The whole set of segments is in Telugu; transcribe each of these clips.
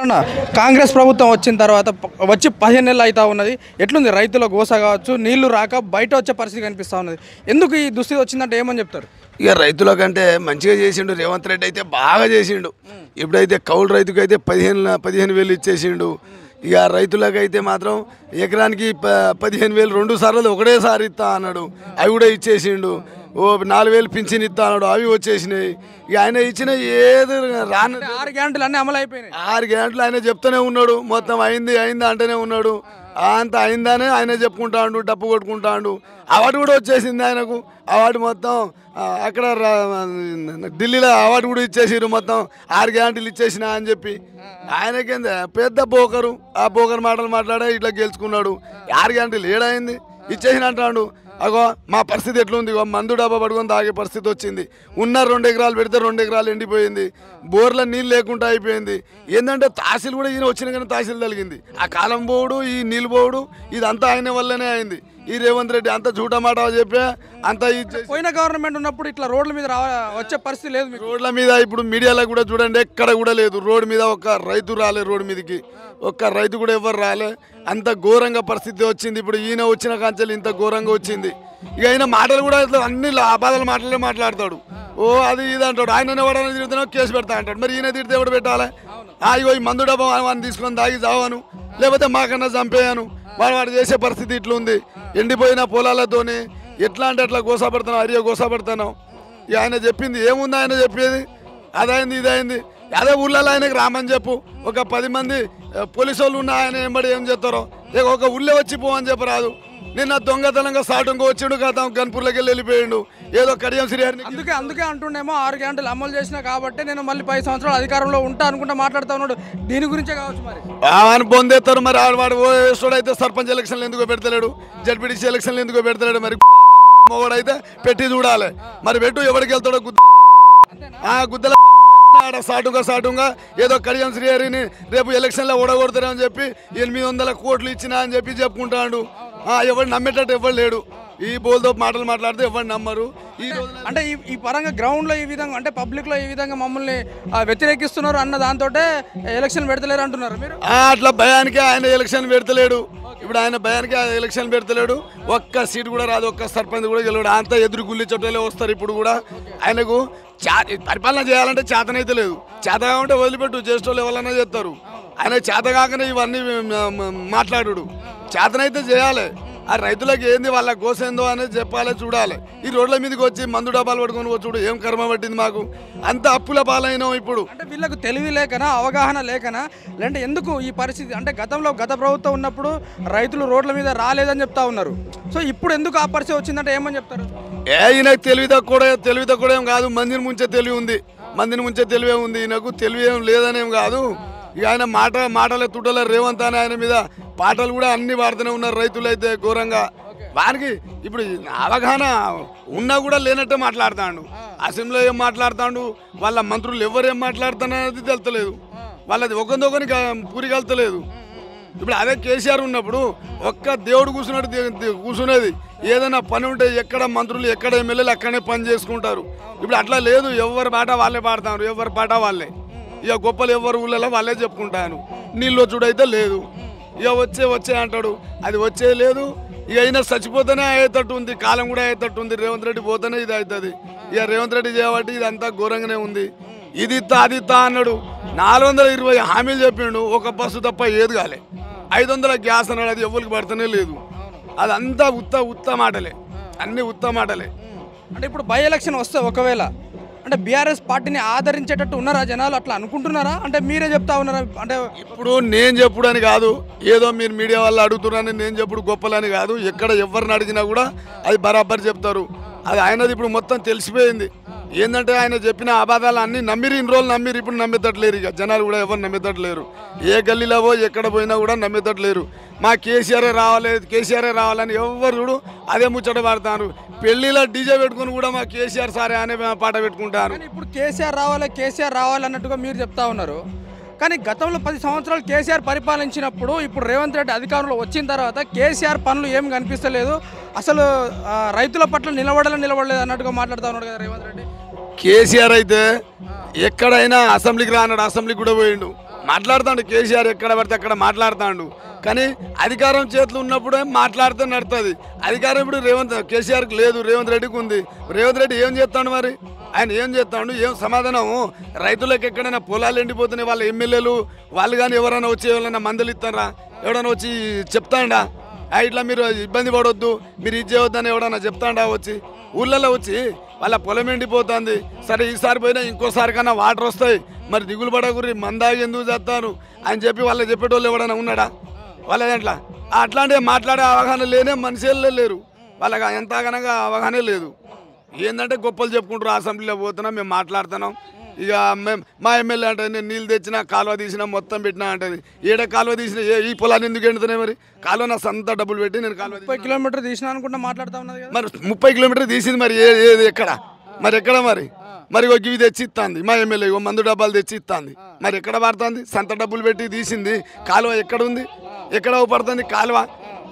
అన్న, కాంగ్రెస్ ప్రభుత్వం వచ్చిన తర్వాత వచ్చి 15 నెలలు అవుతా ఉన్నది. ఎట్లుంది రైతుల గోస కావచ్చు, నీళ్లు రాక బయట వచ్చే పరిస్థితి కనిపిస్తూ ఉన్నది. ఎందుకు ఈ దుస్థితి వచ్చిందంటే ఏమని చెప్తారు? ఇక రైతుల కంటే మంచిగా చేసిండు రేవంత్ రెడ్డి, అయితే బాగా చేసిండు. ఇప్పుడైతే కౌలు రైతుకు అయితే 15,000 ఇచ్చేసిండు. ఇక రైతులకైతే మాత్రం ఎకరానికి 15,000 2 సార్లు ఒకటేసారి ఇస్తా అన్నాడు, అవి కూడా ఇచ్చేసిండు. ఓ 4,000 పింఛన్ ఇస్తా అన్నాడు, అవి వచ్చేసినాయి. ఇక ఆయన ఇచ్చిన ఏది రాను 6 గ్యారెంటీలు అన్నీ అమలు అయిపోయినాయి. 6 గంటలు ఆయన చెప్తూనే ఉన్నాడు, మొత్తం అయింది అంటేనే ఉన్నాడు. అంత అయిందనే ఆయన చెప్పుకుంటాడు, డప్పు కొట్టుకుంటాడు. అవార్డు కూడా వచ్చేసింది ఆయనకు. అవార్డు మొత్తం అక్కడ ఢిల్లీలో అవార్డు కూడా ఇచ్చేసారు, మొత్తం 6 గ్యారెంటీలు ఇచ్చేసిన అని చెప్పి. ఆయనకేంద పెద్ద బోకరు, ఆ బోకర్ మాటలు మాట్లాడే ఇట్లా గెలుచుకున్నాడు. 6 గ్యారెంటీలు ఏడైంది ఇచ్చేసిన అంటాడు. అగో మా పరిస్థితి ఎట్లుంది, మందు డబ్బా పడుకొని తాగే పరిస్థితి వచ్చింది. ఉన్న 2 ఎకరాలు పెడితే 2 ఎకరాలు ఎండిపోయింది, బోర్ల నీళ్ళు లేకుండా అయిపోయింది. ఏంటంటే తహసీల్ కూడా ఈయన వచ్చిన కానీ తహసీల్ తగిలింది. ఆ కాలం పోవుడు, ఈ నీళ్ళు పోవుడు, ఇదంతా ఆయన వల్లనే అయింది. ఈ రేవంత్ రెడ్డి అంత జూటమాట చెప్పే అంతా పోయిన గవర్నమెంట్ ఉన్నప్పుడు ఇట్లా రోడ్ల మీద వచ్చే పరిస్థితి లేదు మీకు. రోడ్ల మీద ఇప్పుడు మీడియాలో కూడా చూడండి, ఎక్కడ కూడా లేదు. రోడ్డు మీద ఒక్క రైతు రాలే, రోడ్డు మీదకి ఒక్క రైతు కూడా ఎవరు రాలే. అంత ఘోరంగా పరిస్థితి వచ్చింది. ఇప్పుడు ఈయన వచ్చిన కాంచెలు ఇంత ఘోరంగా వచ్చింది. ఇక ఆయన మాటలు కూడా ఇట్లా అన్ని అబాధాల మాటలే మాట్లాడతాడు. ఓ అది ఇది అంటాడు. ఆయన ఎవడైనా తిరుగుతున్నా కేసు పెడతా అంటాడు. మరి ఈయన తిడితే ఎవడు పెట్టాలి? ఇగో ఈ మందు డబ్బా అని తీసుకొని తాగి చావాను, లేకపోతే మాకన్నా చంపేయాను. వాడు చేసే పరిస్థితి ఇట్లుంది. ఎండిపోయిన పొలాలతోనే ఎట్లా అంటే అట్లా గోసాపడుతున్నాం, అరియో గోసాపడుతున్నాం. ఇక ఆయన చెప్పింది ఏముంది, ఆయన చెప్పేది అదైంది ఇదైంది. అదే ఊళ్ళలో ఆయనకు రామని చెప్పు, ఒక 10 మంది పోలీసు వాళ్ళు ఉన్న ఆయన ఎంబడి ఏం చేస్తారో, ఇక ఒక ఊళ్ళో వచ్చి పోవని చెప్పరాదు. నిన్న దొంగతనంగా సాటంగా వచ్చిండు కదా, గన్పూర్లోకి వెళ్ళిపోయిండు. ఏదో కడియం శ్రీహరిని అందుకే అంటుండేమో 6 గ్యారెంటీలు అమలు చేసినా కాబట్టి నేను మళ్ళీ 10 సంవత్సరాలు అధికారంలో ఉంటా అనుకుంటా మాట్లాడుతూ ఉన్నాడు. దీని గురించే కావచ్చు మరి ఆయన పొందేస్తారు. మరి వాడు ఓడైతే సర్పంచ్ ఎలక్షన్లు ఎందుకో పెడతలేడు, జడ్పీటీసీ ఎలక్షన్లు ఎందుకో పెడతలేడు. మరి మొగడైతే పెట్టి చూడాలి. మరి పెట్టు ఎవరికి వెళ్తాడో గుద్దల సాటుగా ఏదో కడియం శ్రీహరిని రేపు ఎలక్షన్లో ఓడగొడతారని చెప్పి 800 కోట్లు ఇచ్చినా అని చెప్పి చెప్పుకుంటాడు. ఎవరు నమ్మేటట్టు ఎవరు లేడు. ఈ బోల్తో మాటలు మాట్లాడితే ఎవరు నమ్మరు. ఈ రోజు అంటే ఈ పరంగా గ్రౌండ్లో ఈ విధంగా అంటే పబ్లిక్లో ఈ విధంగా మమ్మల్ని వ్యతిరేకిస్తున్నారు అన్న దాంతో ఎలక్షన్ పెడతలేరు అంటున్నారు మీరు. అట్లా భయానికి ఆయన ఎలక్షన్ పెడతలేడు. ఇప్పుడు ఆయన భయానికి ఎలక్షన్ పెడతలేడు. ఒక్క సీటు కూడా రాదు, ఒక్క సర్పంచ్ కూడా గెలవడు. అంతా ఎదురు గుల్లి చుట్టాలే వస్తారు. ఇప్పుడు కూడా ఆయనకు పరిపాలన చేయాలంటే చేతనైతే లేదు. చేత కాకుంటే వదిలిపెట్టు, చేసేటోళ్ళు ఎవరన్నా చేస్తారు. ఆయన చేత కాకనే ఇవన్నీ మాట్లాడు. చేతనైతే చేయాలి. ఆ రైతులకు ఏంది, వాళ్ళ గోసేందో అనేది చెప్పాలి, చూడాలి. ఈ రోడ్ల మీదకి వచ్చి మందు డబ్బాలు పట్టుకొని వచ్చుడు ఏం కర్మ పట్టింది మాకు. అంత అప్పుల పాలైనాం. ఇప్పుడు అంటే వీళ్ళకు తెలివి లేకనా, అవగాహన లేకనా, లేదంటే ఎందుకు ఈ పరిస్థితి? అంటే గత ప్రభుత్వం ఉన్నప్పుడు రైతులు రోడ్ల మీద రాలేదని చెప్తా ఉన్నారు. సో ఇప్పుడు ఎందుకు ఆ పరిస్థితి వచ్చిందంటే ఏమని చెప్తారు? ఈయనకు తెలివి తక్కువ ఏం కాదు, మందిని ముంచే తెలివి ఉంది. మందిని ముంచే తెలివే ఉంది. ఈయనకు తెలివి ఏం లేదనేం కాదు. ఇక ఆయన మాటలే తుట్టలే రేవంత్ అని ఆయన మీద పాటలు కూడా అన్ని వాడుతూనే ఉన్నారు. రైతులు అయితే ఘోరంగా వానికి ఇప్పుడు అవగాహన ఉన్నా కూడా లేనట్టే మాట్లాడుతాడు. అసెంబ్లీలో ఏం మాట్లాడుతాడు, వాళ్ళ మంత్రులు ఎవరు ఏం మాట్లాడుతానది తెలుతలేదు. వాళ్ళది ఒకరికొకరికి పూరి కలుతలేదు. ఇప్పుడు అదే కేసీఆర్ ఉన్నప్పుడు ఒక్క దేవుడు కూర్చునేది. ఏదైనా పని ఉంటే ఎక్కడ మంత్రులు ఎక్కడ ఎమ్మెల్యేలు అక్కడనే పని చేసుకుంటారు. ఇప్పుడు అట్లా లేదు. ఎవరి పాట వాళ్ళే పాడతారు, ఎవరి పాట వాళ్ళే. ఇక గొప్పలు ఎవరు ఊళ్ళలో వాళ్ళే చెప్పుకుంటాను. నీళ్ళు వచ్చుడైతే లేదు. ఇక వచ్చే అంటాడు, అది వచ్చేది లేదు. ఇక అయినా చచ్చిపోతేనే అయ్యేటట్టు ఉంది, కాలం కూడా అయ్యేటట్టు ఉంది. రేవంత్ రెడ్డి పోతేనే ఇది అవుతుంది. ఇక రేవంత్ రెడ్డి చేయబట్టి ఇదంతా ఘోరంగానే ఉంది. ఇది ఇత్తా అది ఇత్తా అన్నాడు. 420 హామీలు చెప్పిండు, ఒక బస్సు తప్ప ఏది కాలే. 500 గ్యాస్ అన్నాడు, అది ఎవరికి పడుతూనే లేదు. అదంతా ఉత్త మాటలే, అన్ని ఉత్త మాటలే. అంటే ఇప్పుడు బై ఎలక్షన్ వస్తే ఒకవేళ అంటే బీఆర్ఎస్ పార్టీని ఆదరించేటట్టు ఉన్నారా జనాలు? అట్లా అనుకుంటున్నారా? అంటే మీరే చెప్తా ఉన్నారా? అంటే ఇప్పుడు నేను చెప్పుడు అని కాదు, ఏదో మీరు మీడియా వాళ్ళు అడుగుతున్నారని నేను చెప్పుడు గొప్పలని కాదు. ఎక్కడ ఎవరిని అడిగినా కూడా అది బరాబర్ చెప్తారు. అది ఆయనది ఇప్పుడు మొత్తం తెలిసిపోయింది. ఏంటంటే ఆయన చెప్పిన అబద్ధాలు అన్నీ నమ్మిరు. ఇన్ని రోజులు నమ్మిరు, ఇప్పుడు నమ్మేటట్లేరు. ఇక జనాలు కూడా ఎవరు నమ్మేటట్లేరు. ఏ గల్లీలో ఎక్కడ పోయినా కూడా నమ్మేటట్లేరు. మా కేసీఆరే రావాలని ఎవరు చూడు అదే ముచ్చట పడతారు. పెళ్లిలో డీజే పెట్టుకుని కూడా మా కేసీఆర్ సారే అనే పాట పెట్టుకుంటారు. ఇప్పుడు కేసీఆర్ రావాలి అన్నట్టుగా మీరు చెప్తా ఉన్నారు. కానీ గతంలో 10 సంవత్సరాలు కేసీఆర్ పరిపాలించినప్పుడు ఇప్పుడు రేవంత్ రెడ్డి అధికారంలో వచ్చిన తర్వాత కేసీఆర్ పనులు ఏం కనిపిస్తలేదు, అసలు రైతుల పట్ల నిలబడలేదు అన్నట్టుగా మాట్లాడుతూ ఉన్నాడు కదా రేవంత్ రెడ్డి. కేసీఆర్ అయితే ఎక్కడైనా అసెంబ్లీకి రానాడు, అసెంబ్లీకి కూడా పోయిండు. మాట్లాడుతాడు కేసీఆర్ ఎక్కడ పడితే అక్కడ మాట్లాడుతాడు. కానీ అధికారం చేతులు ఉన్నప్పుడే మాట్లాడితే నడుతుంది. అధికారం ఇప్పుడు కేసీఆర్కి లేదు, రేవంత్ రెడ్డికి ఉంది. రేవంత్ రెడ్డి ఏం చేస్తాడు మరి? ఆయన ఏం చేస్తాడు? ఏం సమాధానం? రైతులకు ఎక్కడైనా పొలాలు ఎండిపోతున్నాయి, వాళ్ళ ఎమ్మెల్యేలు వాళ్ళు కానీ ఎవరైనా వచ్చి ఎవరైనా మందులు ఇస్తారా? ఎవరైనా వచ్చి చెప్తాడా ఇట్లా మీరు ఇబ్బంది పడవద్దు, మీరు ఇది చేయొద్దని ఎవడన్నా చెప్తాడా? వచ్చి ఊళ్ళల్లో వచ్చి వాళ్ళ పొలం ఎండిపోతుంది, సరే ఈసారి పోయినా ఇంకోసారి కన్నా వాటర్ వస్తాయి, మరి దిగులు పడకుర్రి, మందాగి ఎందుకు చేస్తాను అని చెప్పి వాళ్ళకి చెప్పేటోళ్ళు ఎవడన్నా ఉన్నాడా? వాళ్ళ దాంట్లో అట్లాంటివి మాట్లాడే అవగాహన లేనే మనుషులే లేరు. వాళ్ళకి ఎంతగానగా అవగాహన లేదు. ఏంటంటే గొప్పలు చెప్పుకుంటారు, అసెంబ్లీలో పోతున్నాం, మేము మాట్లాడుతున్నాం. ఇక మేము మా ఎమ్మెల్యే అంటే నేను నీళ్ళు తెచ్చినా కాలువ తీసినా మొత్తం పెట్టినా అంటది. ఏడ కాలువ తీసినా ఈ పొలాన్ని ఎందుకు ఎండుతున్నాయి? మరి కాలువ నా సొంత డబ్బులు పెట్టి నేను కాలువ 30 కిలోమీటర్ తీసినా అనుకుంటా మాట్లాడుతూ ఉన్నది కదా. మరి 30 కిలోమీటర్ తీసింది మరి ఏది ఎక్కడ? మరి ఎక్కడ? మరి ఒక ఇవి తెచ్చి ఇస్తుంది మా ఎమ్మెల్యే, మందు డబ్బాలు తెచ్చి ఇస్తుంది. మరి ఎక్కడ పడుతుంది? సొంత డబ్బులు పెట్టి తీసింది కాలువ ఎక్కడ ఉంది? ఎక్కడ పడుతుంది కాలువ?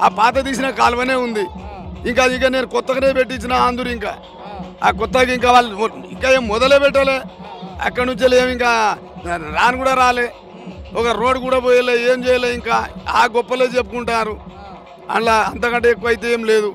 ఆ పాత తీసిన కాలువనే ఉంది. ఇంకా ఇక నేను కొత్తగానే పెట్టించిన ఆందూరు, ఇంకా ఆ కొత్తగా ఇంకా వాళ్ళు ఇంకా ఏం మొదలే పెట్టలే. అక్కడి నుంచి ఏమి ఇంకా రాను కూడా రాలే, ఒక రోడ్ కూడా పోయలే, ఏం చేయలే. ఇంకా ఆ గొప్పలే చెప్పుకుంటారు. అందులో అంతకంటే ఎక్కువ అయితే ఏం లేదు.